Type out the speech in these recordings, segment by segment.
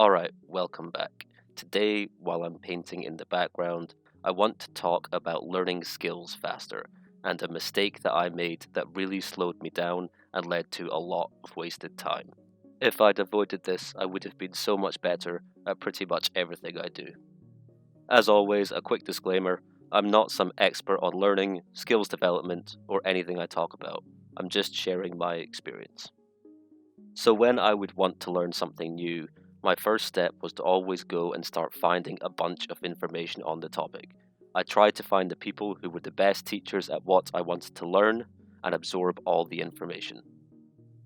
Alright, welcome back. Today, while I'm painting in the background, I want to talk about learning skills faster and a mistake that I made that really slowed me down and led to a lot of wasted time. If I'd avoided this, I would have been so much better at pretty much everything I do. As always, a quick disclaimer, I'm not some expert on learning, skills development, or anything I talk about. I'm just sharing my experience. So when I would want to learn something new, my first step was to always go and start finding a bunch of information on the topic. I tried to find the people who were the best teachers at what I wanted to learn and absorb all the information.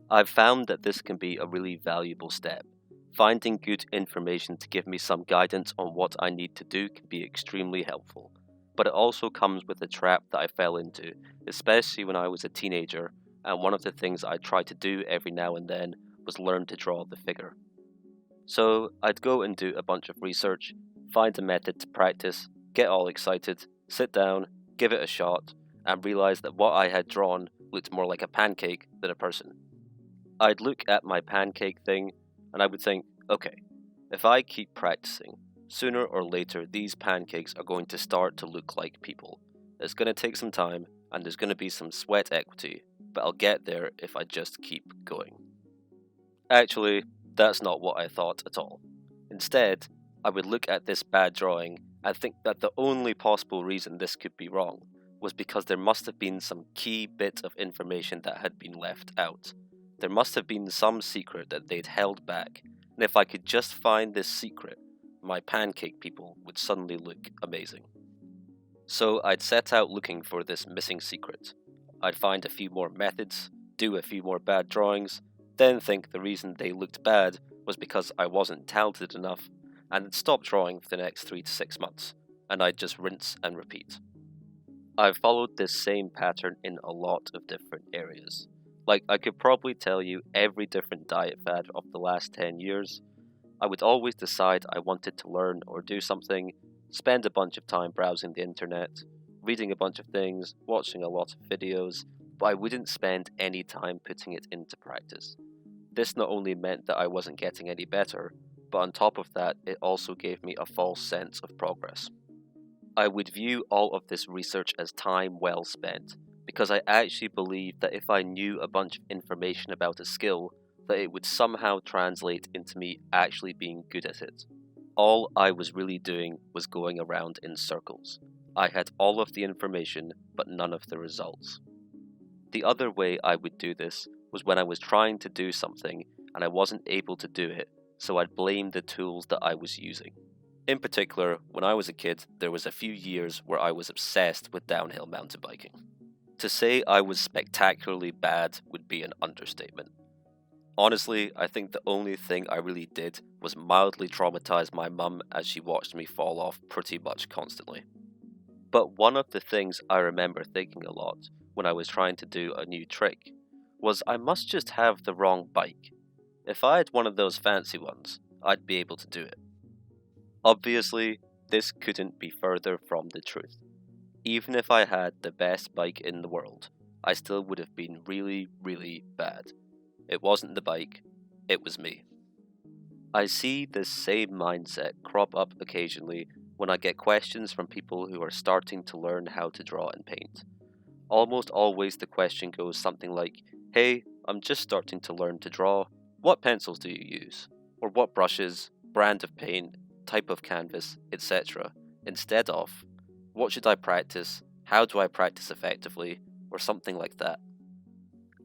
I've found that this can be a really valuable step. Finding good information to give me some guidance on what I need to do can be extremely helpful. But it also comes with a trap that I fell into, especially when I was a teenager, and one of the things I tried to do every now and then was learn to draw the figure. So I'd go and do a bunch of research, find a method to practice, get all excited, sit down, give it a shot, and realize that what I had drawn looked more like a pancake than a person. I'd look at my pancake thing and I would think, okay, if I keep practicing, sooner or later these pancakes are going to start to look like people. It's going to take some time and there's going to be some sweat equity, but I'll get there if I just keep going. Actually, that's not what I thought at all. Instead, I would look at this bad drawing and think that the only possible reason this could be wrong was because there must have been some key bit of information that had been left out. There must have been some secret that they'd held back, and if I could just find this secret, my pancake people would suddenly look amazing. So I'd set out looking for this missing secret. I'd find a few more methods, do a few more bad drawings, then think the reason they looked bad was because I wasn't talented enough, and I'd stop drawing for the next 3 to 6 months, and I'd just rinse and repeat. I've followed this same pattern in a lot of different areas. Like, I could probably tell you every different diet fad of the last 10 years. I would always decide I wanted to learn or do something, spend a bunch of time browsing the internet, reading a bunch of things, watching a lot of videos, but I wouldn't spend any time putting it into practice. This not only meant that I wasn't getting any better, but on top of that, it also gave me a false sense of progress. I would view all of this research as time well spent, because I actually believed that if I knew a bunch of information about a skill, that it would somehow translate into me actually being good at it. All I was really doing was going around in circles. I had all of the information, but none of the results. The other way I would do this was when I was trying to do something and I wasn't able to do it, so I'd blame the tools that I was using. In particular, when I was a kid, there was a few years where I was obsessed with downhill mountain biking. To say I was spectacularly bad would be an understatement. Honestly, I think the only thing I really did was mildly traumatize my mum as she watched me fall off pretty much constantly. But one of the things I remember thinking a lot when I was trying to do a new trick was I must just have the wrong bike. If I had one of those fancy ones, I'd be able to do it. Obviously, this couldn't be further from the truth. Even if I had the best bike in the world, I still would have been really, really bad. It wasn't the bike, it was me. I see this same mindset crop up occasionally when I get questions from people who are starting to learn how to draw and paint. Almost always the question goes something like, "Hey, I'm just starting to learn to draw. What pencils do you use? Or what brushes, brand of paint, type of canvas, etc." Instead of, "What should I practice? How do I practice effectively?" or something like that.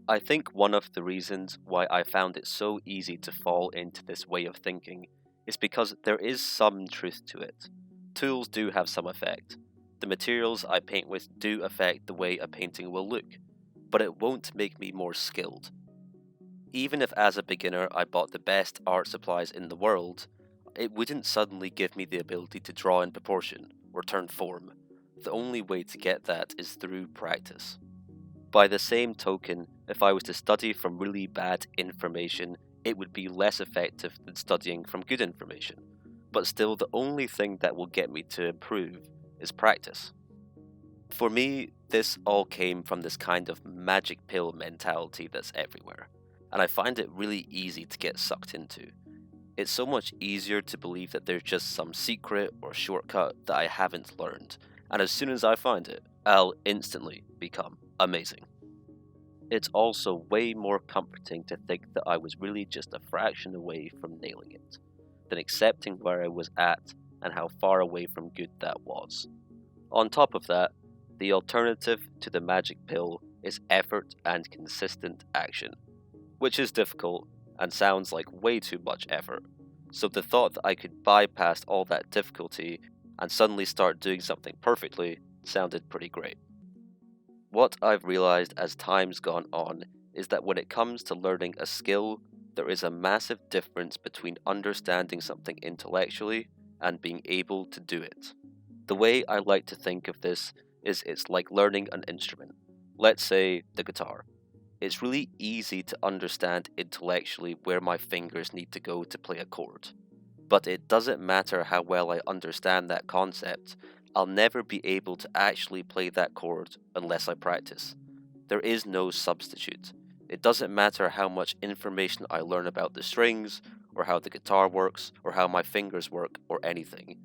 I think one of the reasons why I found it so easy to fall into this way of thinking is because there is some truth to it. Tools do have some effect. The materials I paint with do affect the way a painting will look, but it won't make me more skilled. Even if as a beginner I bought the best art supplies in the world, it wouldn't suddenly give me the ability to draw in proportion or turn form. The only way to get that is through practice. By the same token, if I was to study from really bad information, it would be less effective than studying from good information. But still, the only thing that will get me to improve is practice. For me, this all came from this kind of magic pill mentality that's everywhere, and I find it really easy to get sucked into. It's so much easier to believe that there's just some secret or shortcut that I haven't learned, and as soon as I find it, I'll instantly become amazing. It's also way more comforting to think that I was really just a fraction away from nailing it, than accepting where I was at and how far away from good that was. On top of that, the alternative to the magic pill is effort and consistent action, which is difficult and sounds like way too much effort. So the thought that I could bypass all that difficulty and suddenly start doing something perfectly sounded pretty great. What I've realized as time's gone on is that when it comes to learning a skill, there is a massive difference between understanding something intellectually and being able to do it. The way I like to think of this is it's like learning an instrument. Let's say the guitar. It's really easy to understand intellectually where my fingers need to go to play a chord. But it doesn't matter how well I understand that concept, I'll never be able to actually play that chord unless I practice. There is no substitute. It doesn't matter how much information I learn about the strings, or how the guitar works, or how my fingers work, or anything.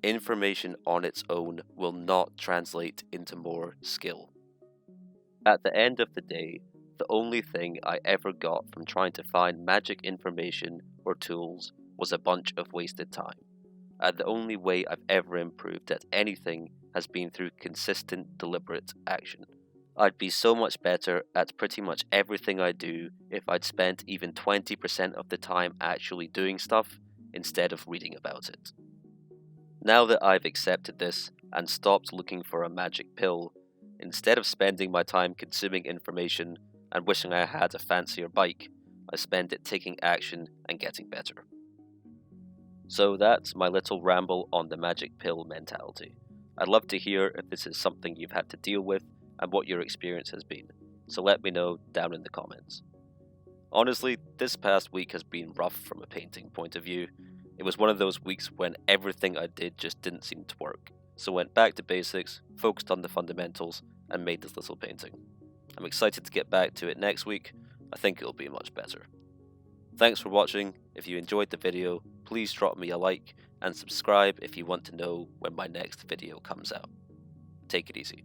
Information on its own will not translate into more skill. At the end of the day, the only thing I ever got from trying to find magic information or tools was a bunch of wasted time. And the only way I've ever improved at anything has been through consistent, deliberate action. I'd be so much better at pretty much everything I do if I'd spent even 20% of the time actually doing stuff instead of reading about it. Now that I've accepted this and stopped looking for a magic pill, instead of spending my time consuming information and wishing I had a fancier bike, I spend it taking action and getting better. So that's my little ramble on the magic pill mentality. I'd love to hear if this is something you've had to deal with and what your experience has been, so let me know down in the comments. Honestly, this past week has been rough from a painting point of view. It was one of those weeks when everything I did just didn't seem to work, so went back to basics, focused on the fundamentals, and made this little painting. I'm excited to get back to it next week. I think it'll be much better. Thanks for watching. If you enjoyed the video, please drop me a like and subscribe if you want to know when my next video comes out. Take it easy.